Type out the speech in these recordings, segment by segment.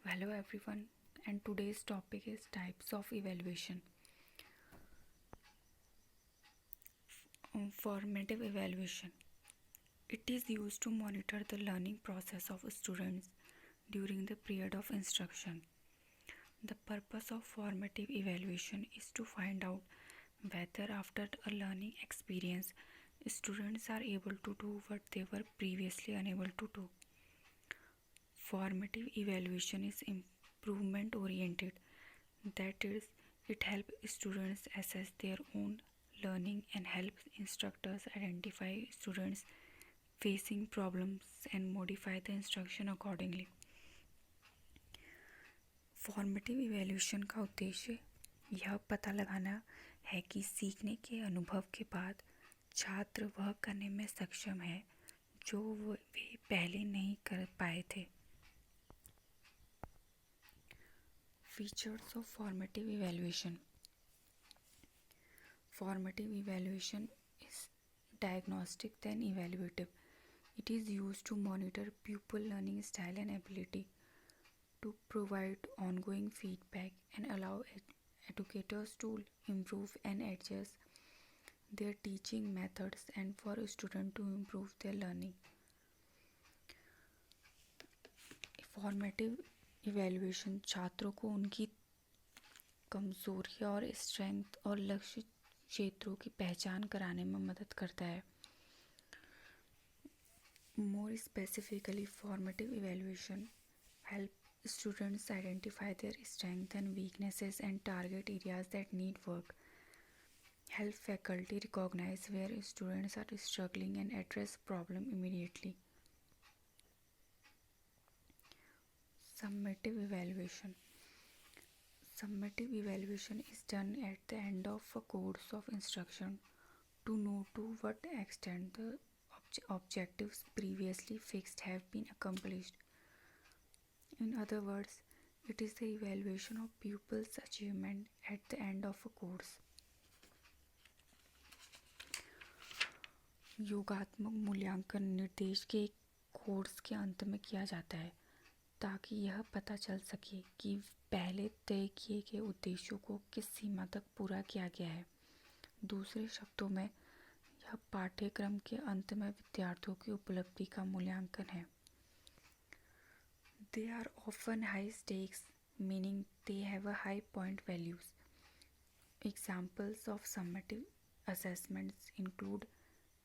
Hello everyone, and today's topic is types of evaluation. Formative evaluation. It is used to monitor the learning process of students during the period of instruction. The purpose of formative evaluation is to find out whether after a learning experience students are able to do what they were previously unable to do. Formative evaluation is improvement oriented. That is, it helps students assess their own learning and helps instructors identify students facing problems and modify the instruction accordingly. Formative evaluation का उद्देश्य यह पता लगाना है कि सीखने के अनुभव के बाद छात्र वह करने में सक्षम है जो वे पहले नहीं कर पाए थे. Features of formative evaluation. Formative evaluation is diagnostic then evaluative. It is used to monitor pupil learning style and ability, to provide ongoing feedback and allow educators to improve and adjust their teaching methods and for students to improve their learning. Formative evaluation छात्रों को उनकी कमज़ोरी और strength और लक्ष्य क्षेत्रों की पहचान कराने में मदद करता है. More specifically formative evaluation help students identify their strength and weaknesses and target areas that need work. Help faculty recognise where students are struggling and address problem immediately. Summative evaluation. Summative evaluation is done at the end of a course of instruction to know to what extent the objectives previously fixed have been accomplished. In other words, it is the evaluation of pupils' achievement at the end of a course. योगात्मक मूल्यांकन निर्देश के एक course के अंत में किया जाता है ताकि यह पता चल सके कि पहले तय किए गए उद्देश्यों को किस सीमा तक पूरा किया गया है. दूसरे शब्दों में यह पाठ्यक्रम के अंत में विद्यार्थियों की उपलब्धि का मूल्यांकन है. They are often high stakes meaning they have a high point values. Examples of summative assessments include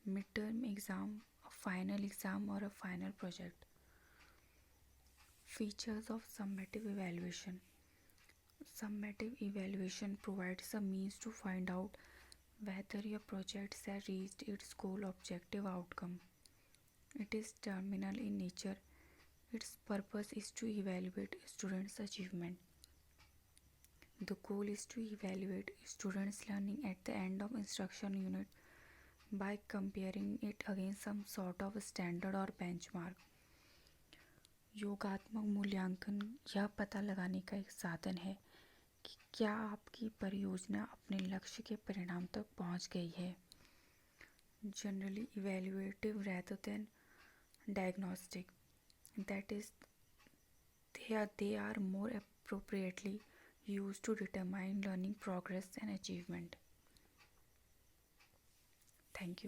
mid term exam, a final exam और a final project. Features of summative evaluation. Summative evaluation provides a means to find out whether your project has reached its goal objective outcome. It is terminal in nature. Its purpose is to evaluate students' achievement. The goal is to evaluate students' learning at the end of instruction unit by comparing it against some sort of standard or benchmark. योगात्मक मूल्यांकन यह पता लगाने का एक साधन है कि क्या आपकी परियोजना अपने लक्ष्य के परिणाम तक पहुंच गई है. Generally evaluative rather than diagnostic, that is, they are more appropriately used to determine learning progress and achievement. Thank you.